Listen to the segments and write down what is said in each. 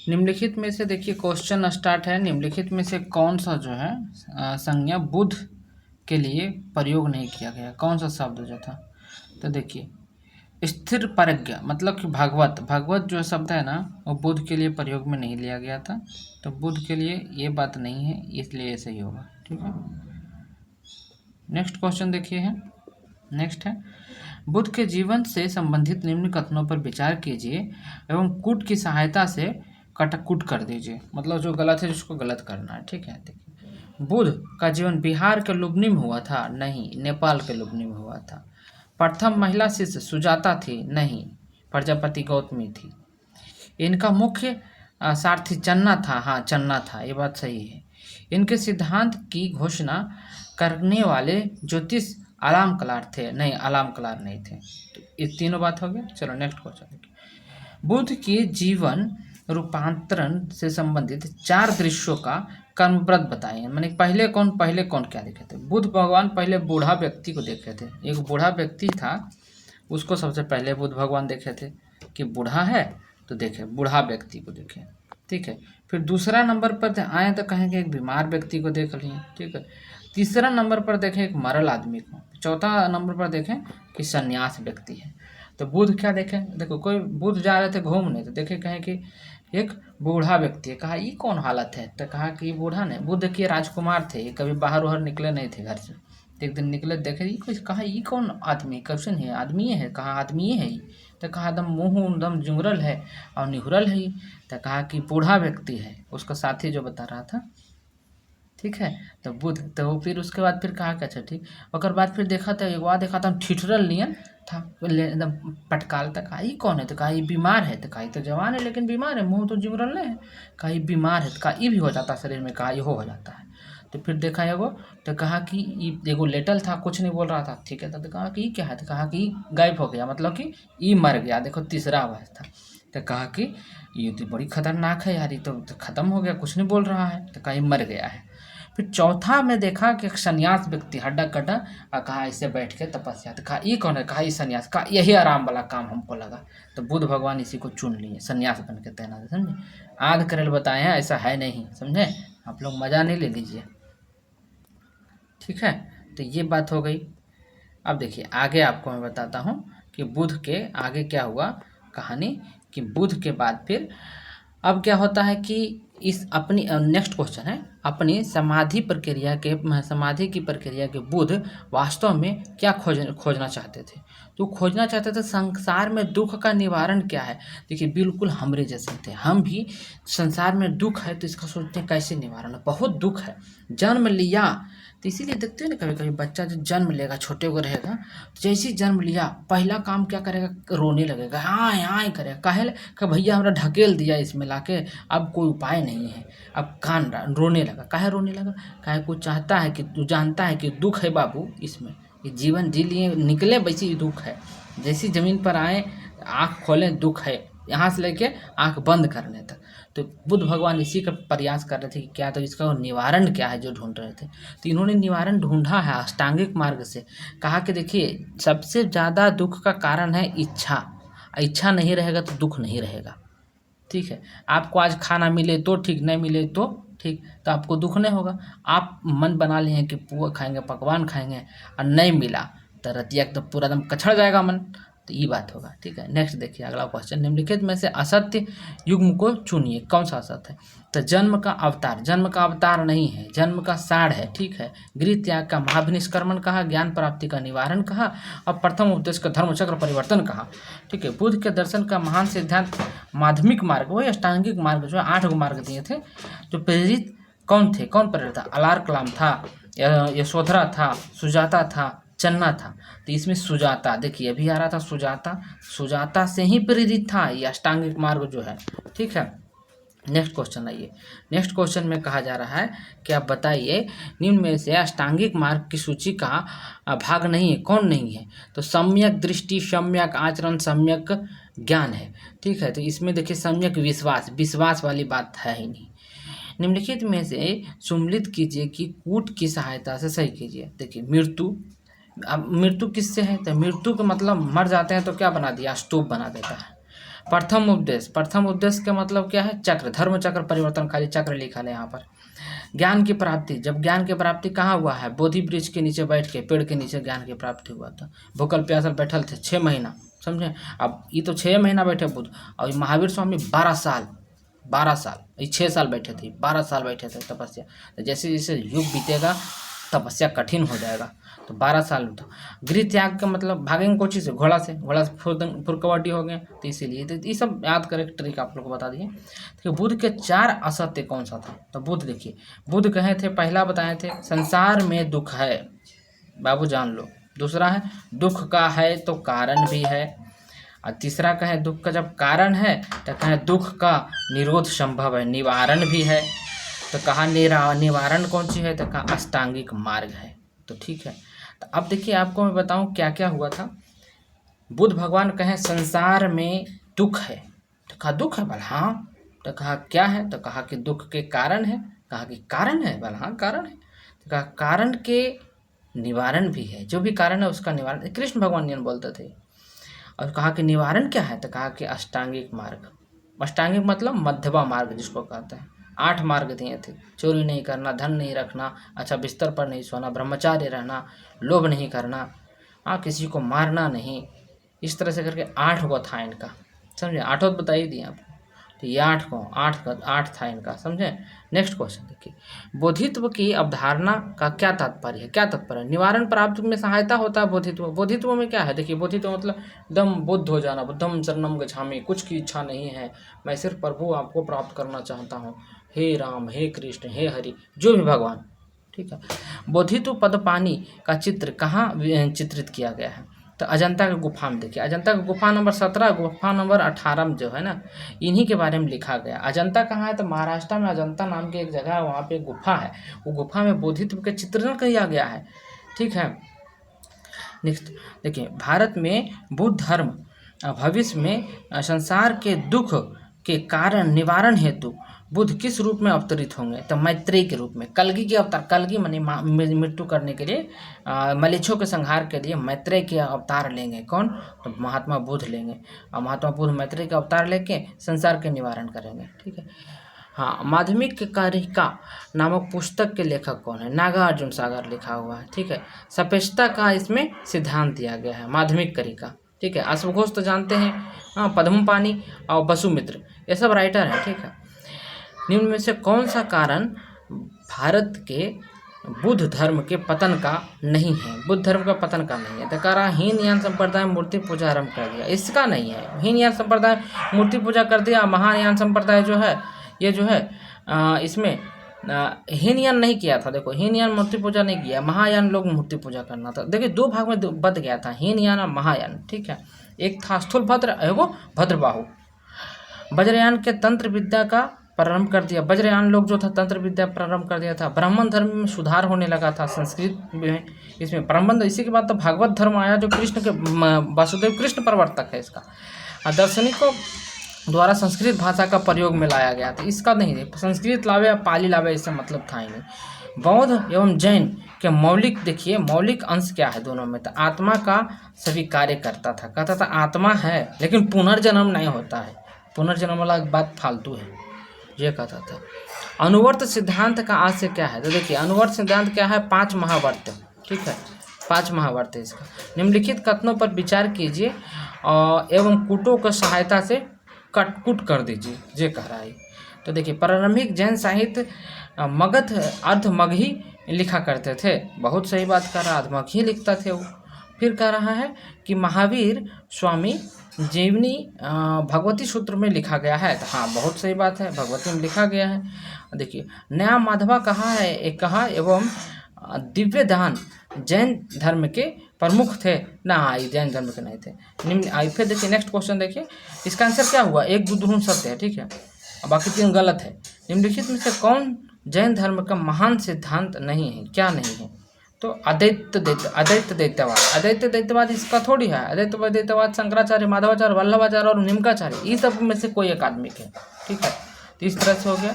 निम्नलिखित में से देखिए क्वेश्चन स्टार्ट है। निम्नलिखित में से कौन सा जो है संज्ञा बुध के लिए प्रयोग नहीं किया गया, कौन सा शब्द जो था। तो देखिए स्थिर प्रज्ञा मतलब कि भागवत, भागवत जो शब्द है ना वो बुध के लिए प्रयोग में नहीं लिया गया था, तो बुध के लिए ये बात नहीं है, इसलिए ऐसे ही होगा। ठीक है, नेक्स्ट क्वेश्चन देखिए है। नेक्स्ट है, बुध के जीवन से संबंधित निम्न कथनों पर विचार कीजिए एवं कूट की सहायता से कटकुट कर दीजिए। मतलब जो गलत है उसको गलत करना है। ठीक है, देखिए बुध का जीवन बिहार के लुबनी में हुआ था, नहीं, नेपाल के लुबनी में हुआ था। प्रथम महिला शिष्य सुजाता थी, नहीं, प्रजापति गौतमी थी। इनका मुख्य सारथी चन्ना था, हाँ चन्ना था, ये बात सही है। इनके सिद्धांत की घोषणा करने वाले ज्योतिष आलाम कलार थे, नहीं आलाम कलार नहीं थे। तो ये तीनों बात हो गया। चलो नेक्स्ट क्वेश्चन देखिए। बुध के जीवन रूपांतरण से संबंधित 4 दृश्यों का कर्मव्रत बताएं। माने पहले कौन क्या देखे थे। बुध भगवान पहले बूढ़ा व्यक्ति को देखे थे, एक बूढ़ा व्यक्ति था उसको सबसे पहले बुध भगवान देखे थे कि बूढ़ा है, तो देखे बूढ़ा व्यक्ति को देखे। ठीक है, फिर दूसरा नंबर पर आए तो कहेंगे एक बीमार व्यक्ति को देख लिए। ठीक है, तीसरा नंबर पर देखें एक मरल आदमी को, चौथा नंबर पर देखें कि सन्यास व्यक्ति है। तो बुध क्या देखें, देखो कोई बुध जा रहे थे घूमने तो देखे कहें कि एक बूढ़ा व्यक्ति है। कहा ये कौन हालत है, तो कहा कि बूढ़ा नहीं, बुध देखिए राजकुमार थे, कभी बाहर उहर निकले नहीं थे घर से। एक दिन निकले देखे ये कुछ, कहा ये कौन आदमी, कैसन है आदमी है, कहा आदमी है ये, तो कहा एकदम मुँह एकदम जुंगरल है और निहुरल है। तो कहा कि बूढ़ा व्यक्ति है, उसका साथी जो बता रहा था। ठीक है, तो बुध तो फिर उसके बाद फिर कहा कि अच्छा ठीक, और बाद फिर देखा था एक बार देखा था ठिठुरल नियन था एकदम पटकाल। तक कहा ये कौन है, तो कहा ये बीमार है, तो कहा ये तो जवान है लेकिन बीमार है, मुँह तो जुगरल है। कहा ये बीमार है, तो कहा ये भी हो जाता है शरीर में, कहा ये हो जाता है। तो फिर देखा एगो, तो कहा कि ये एगो लेटल था, कुछ नहीं बोल रहा था। ठीक है, तो कहा कि ये क्या है, तो कहा कि गायब हो गया, मतलब कि ये मर गया। देखो तीसरा आवाज था। तो कहा कि ये तो बड़ी खतरनाक है यार, ये तो खत्म हो गया, कुछ नहीं बोल रहा है, तो कहा ये मर गया है। फिर चौथा में देखा कि एक सन्यास व्यक्ति हड्डा कड्डा और कहा ऐसे बैठ के तपस्या, तो कहा ये कौन है, कहा ये सन्यास, कहा यही आराम वाला काम हमको लगा। तो बुध भगवान इसी को चुन लिए, सन्यास बन के तैनात, समझे। आध करेल बताए हैं, ऐसा है नहीं, समझे, आप लोग मजा नहीं ले लीजिए। ठीक है, तो ये बात हो गई। अब देखिए आगे आपको मैं बताता हूँ कि बुध के आगे क्या हुआ कहानी, कि बुध के बाद फिर अब क्या होता है कि इस अपनी नेक्स्ट क्वेश्चन है, अपनी समाधि की प्रक्रिया के बुध वास्तव में क्या खोजना चाहते थे। तो खोजना चाहते थे संसार में दुख का निवारण क्या है। देखिए बिल्कुल हमरे जैसे थे, हम भी संसार में दुख है तो इसका सोचते हैं कैसे निवारण है, बहुत दुख है, जन्म लिया तो इसीलिए देखते हो ना कभी कभी बच्चा जो जन्म लेगा छोटे को रहेगा, तो जैसे ही जन्म लिया पहला काम क्या करेगा, रोने लगेगा, हाँ हाँ करेगा, काहे कि भैया हमरा ढकेल दिया इसमें लाके, अब कोई उपाय नहीं है, अब रोने लगा। काहे रोने लगा, काहे को चाहता है कि तू जानता है कि दुख है बाबू इसमें, ये जीवन जी लिए निकले वैसे ही दुख है, जैसी ज़मीन पर आए आँख खोलें दुख है, यहाँ से लेके आँख बंद करने तक। तो बुद्ध भगवान इसी का प्रयास कर रहे थे कि क्या तो इसका निवारण क्या है जो ढूंढ रहे थे। तो इन्होंने निवारण ढूंढा है अष्टांगिक मार्ग से। कहा कि देखिए सबसे ज़्यादा दुख का कारण है इच्छा, इच्छा नहीं रहेगा तो दुख नहीं रहेगा। ठीक है, आपको आज खाना मिले तो ठीक, नहीं मिले तो ठीक, तो आपको दुख नहीं होगा। आप मन बना लिए हैं कि पुआ खाएंगे, पकवान खाएंगे, और नहीं मिला तो रतिया तो पूरा एकदम कछड़ जाएगा मन, तो ये बात होगा। ठीक है, नेक्स्ट देखिए अगला क्वेश्चन, निम्नलिखित में से असत्य युग्म को चुनिए, कौन सा असत्य है। तो जन्म का अवतार नहीं है, जन्म का सार है। ठीक है, गृह त्याग का महाभिनिष्क्रमण कहा, ज्ञान प्राप्ति का निवारण कहा, और प्रथम उपदेश का धर्मचक्र परिवर्तन कहा। ठीक है, बुद्ध के दर्शन का महान सिद्धांत माध्यमिक मार्ग, वही अष्टांगिक मार्ग जो है 8 मार्ग दिए थे। जो प्रेरित कौन थे, कौन प्रेरित था, अलार कलाम था, यशोधरा था, सुजाता था, चन्ना था। तो इसमें सुजाता देखिए अभी आ रहा था, सुजाता से ही प्रेरित था ये अष्टांगिक मार्ग जो है। ठीक है, नेक्स्ट क्वेश्चन आइए। नेक्स्ट क्वेश्चन में कहा जा रहा है कि आप बताइए निम्न में से अष्टांगिक मार्ग की सूची का भाग नहीं है, कौन नहीं है। तो सम्यक दृष्टि, सम्यक आचरण, सम्यक ज्ञान है। ठीक है, तो इसमें देखिए सम्यक विश्वास वाली बात है ही नहीं। निम्नलिखित में से सुम्मिलित कीजिए कि कूट की सहायता से सही कीजिए। देखिए मृत्यु, अब मृत्यु किससे है, तो मृत्यु का मतलब मर जाते हैं तो क्या बना दिया, स्तूप बना देता है। प्रथम उपदेश, प्रथम उपदेश का मतलब क्या है? चक्र, धर्म चक्र परिवर्तन, खाली चक्र लिखा है यहाँ पर। ज्ञान की प्राप्ति, जब ज्ञान की प्राप्ति कहाँ हुआ है? बोधि वृक्ष के नीचे बैठ के, पेड़ के नीचे ज्ञान की प्राप्ति हुआ था। भूखल प्यासल बैठल थे 6 महीना, समझे? अब ये तो 6 महीना बैठे बुद्ध, और महावीर स्वामी 12 साल, 12 साल, ये 6 साल बैठे थे, 12 साल बैठे थे तपस्या। तो जैसे जैसे युग बीतेगा तपस्या कठिन हो जाएगा, तो 12 साल था। गृह त्याग का मतलब भागेंगे कोची से? घोड़ा से, घोड़ा से फुर कबड्डी हो गए, तो इसीलिए तो ये सब याद करें ट्रिक आप लोग को बता दिए। तो बुद्ध के 4 असत्य कौन सा था? तो बुद्ध देखिए, बुद्ध कहे थे, पहला बताए थे संसार में दुख है, बाबू जान लो। दूसरा है दुख का है तो कारण भी है, और तीसरा कहें दुख का जब कारण है तो कहें दुख का निरोध संभव है, निवारण भी है। तो कहा निवारण कौन सी है? तो कहा अष्टांगिक मार्ग है। तो ठीक है, तो अब देखिए आपको मैं बताऊं क्या क्या हुआ था। बुद्ध भगवान कहें संसार में दुख है, तो कहा दुख है? बोला हाँ। तो कहा क्या है? तो कहा कि दुख के कारण है। कहा कि कारण है? बोला हाँ कारण है। तो कहा कारण के निवारण भी है, जो भी कारण है उसका निवारण, कृष्ण भगवान ने बोलते थे। और कहा कि निवारण क्या है? तो कहा कि अष्टांगिक मार्ग। अष्टांगिक मतलब मध्यमा मार्ग जिसको कहते हैं। 8 मार्ग दिए थे, चोरी नहीं करना, धन नहीं रखना, अच्छा बिस्तर पर नहीं सोना, ब्रह्मचार्य रहना, लोभ नहीं करना, किसी को मारना नहीं, इस तरह से करके 8 को था इनका, समझे? 8 बता ही दिए आपको, तो ये 8 था इनका, समझे? नेक्स्ट क्वेश्चन देखिए, बोधित्व की अवधारणा का क्या तात्पर्य है? क्या तात्पर्य है? निवारण प्राप्त में सहायता होता है बोधित्व। बोधित्व में क्या है? देखिए बोधित्व मतलब एकदम बुद्ध हो जाना, बुद्धम शरणम गच्छामि, कुछ की इच्छा नहीं है, मैं सिर्फ प्रभु आपको प्राप्त करना चाहता हूँ, हे राम, हे कृष्ण, हे हरि, जो भी भगवान, ठीक है। बोधित्व पदपानी का चित्र कहाँ चित्रित किया गया है? तो अजंता की गुफा में देखिए, अजंता की गुफा नंबर 17, गुफा नंबर 18 में जो है ना, इन्हीं के बारे में लिखा गया। अजंता कहाँ है? तो महाराष्ट्र में अजंता नाम की एक जगह है, वहाँ पे एक गुफा है, वो गुफा में बोधित्व के चित्रण किया गया है, ठीक है। नेक्स्ट देखिए, भारत में बुद्ध धर्म भविष्य में संसार के दुख के कारण निवारण हेतु बुद्ध किस रूप में अवतरित होंगे? तो मैत्रेय के रूप में, कलगी के अवतार, कलगी माने मृत्यु करने के लिए, मलेच्छों के संहार के लिए मैत्रेय के अवतार लेंगे। कौन? तो महात्मा बुद्ध लेंगे, और महात्मा बुद्ध मैत्रेय के अवतार लेके संसार के निवारण करेंगे, ठीक है। हाँ, माध्यमिक कारिका नामक पुस्तक के लेखक कौन है? नागार्जुन सागर लिखा हुआ है, ठीक है। सापेक्षता का इसमें सिद्धांत दिया गया है, माध्यमिक कारिका, ठीक है। अश्वघोष तो जानते हैं, हाँ, पद्मपाणि और वसुमित्र, ये सब राइटर हैं, ठीक है। निम्न में से कौन सा कारण भारत के बुद्ध धर्म के पतन का नहीं है? बुद्ध धर्म का पतन का नहीं है। तो कह रहा हीनयान संप्रदाय मूर्ति पूजा आरम्भ कर दिया, इसका नहीं है। हीनयान संप्रदाय मूर्ति पूजा कर दिया, महायान संप्रदाय जो है ये जो है इसमें हीनयान नहीं किया था। देखो, हीनयान मूर्ति पूजा नहीं किया, महायान लोग मूर्ति पूजा करना था। देखिए 2 भाग में बद गया था, हीनयान और महायान, ठीक है। एक था स्थूलभद्र, एगो भद्रबाहु। वज्रयान के तंत्र विद्या का प्रारंभ कर दिया, वज्रयान लोग जो था तंत्र विद्या प्रारंभ कर दिया था। ब्राह्मण धर्म में सुधार होने लगा था, संस्कृत में इसमें प्रबंध। इसी के बाद तो भागवत धर्म आया, जो कृष्ण के वासुदेव कृष्ण प्रवर्तक है इसका। दार्शनिकों द्वारा संस्कृत भाषा का प्रयोग में लाया गया था, इसका नहीं है। संस्कृत लावे या पाली लावे इससे मतलब था ही नहीं। बौद्ध एवं जैन के मौलिक, देखिए मौलिक अंश क्या है दोनों में? तो आत्मा का सभी कार्य करता था, कहता था आत्मा है लेकिन पुनर्जन्म नहीं होता है, पुनर्जन्म वाला बात फालतू है, ये कहता था। अनुवर्त सिद्धांत का आज से क्या है? तो देखिए अनुवर्त सिद्धांत क्या है? 5 महावर्त, ठीक है, 5 महावर्त है इसका। निम्नलिखित कथनों पर विचार कीजिए एवं कूटों की सहायता से कूट कर दीजिए, ये कह रहा है। तो देखिए प्रारंभिक जैन साहित्य मगध अर्धमगही लिखा करते थे, बहुत सही बात कर रहा, अर्धमगही लिखता थे वो। फिर कह रहा है कि महावीर स्वामी जीवनी भगवती सूत्र में लिखा गया है, तो हाँ बहुत सही बात है, भगवती में लिखा गया है। देखिए नया माधवा कहा है, एक कहा एवं दिव्य दान जैन धर्म के प्रमुख थे ना, ये जैन धर्म के नहीं थे। निम्न फिर देखिए नेक्स्ट क्वेश्चन देखिए, इसका आंसर क्या हुआ? 1 2 3 सत्य है, ठीक है, बाकी 3 गलत है। निम्नलिखित में से कौन जैन धर्म का महान सिद्धांत नहीं है? क्या नहीं है? तो अद्वैत दैत्यवाद। अद्वैत दैत्यवाद इसका थोड़ी है। अद्वैत दैत्यवाद शंकराचार्य, माधवाचार्य, वल्लभाचार्य और निम्काचार्य, ये सब में से कोई एक आदमी है, ठीक है। तो इस तरह से हो गया।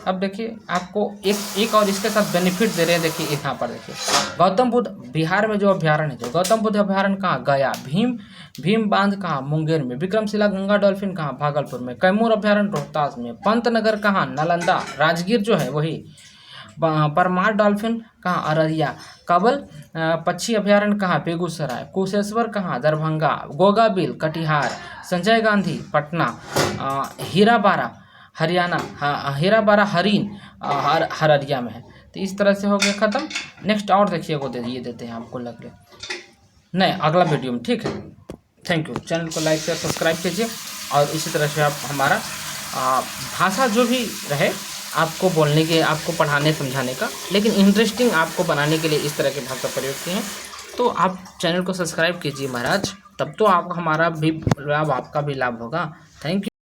अब देखिए आपको एक और इसके साथ बेनिफिट दे रहे हैं। देखिए यहाँ पर देखिए गौतम बुद्ध बिहार में जो अभ्यारण्य है, जो गौतम बुद्ध अभ्यारण्य कहाँ, गया। भीम बांध कहाँ, मुंगेर में। विक्रमशिला गंगा डॉल्फिन कहाँ, भागलपुर में। कैमूर अभ्यारण्य रोहतास में। पंतनगर कहाँ, नालंदा। राजगीर जो है वही। परमार डॉल्फिन कहाँ, अररिया। कबल पक्षी अभ्यारण्य कहाँ, बेगूसराय। कुशेश्वर कहाँ, दरभंगा। गोगाबिल कटिहार। संजय गांधी पटना। हीराबारा हरियाणा, हीराबारा हरिन हररिया में है। तो इस तरह से हो गया ख़त्म। नेक्स्ट और देखिए वो ये देते हैं आपको लग रहे नहीं अगला वीडियो में, ठीक है। Thank you. चैनल को लाइक शेयर सब्सक्राइब कीजिए और इसी तरह से आप हमारा भाषा जो भी रहे आपको बोलने के, आपको पढ़ाने समझाने का, लेकिन इंटरेस्टिंग आपको बनाने के लिए इस तरह की भाषा प्रयोग की हैं। तो आप चैनल को सब्सक्राइब कीजिए महाराज, तब तो आप हमारा भी लाभ, आपका भी लाभ होगा। Thank you.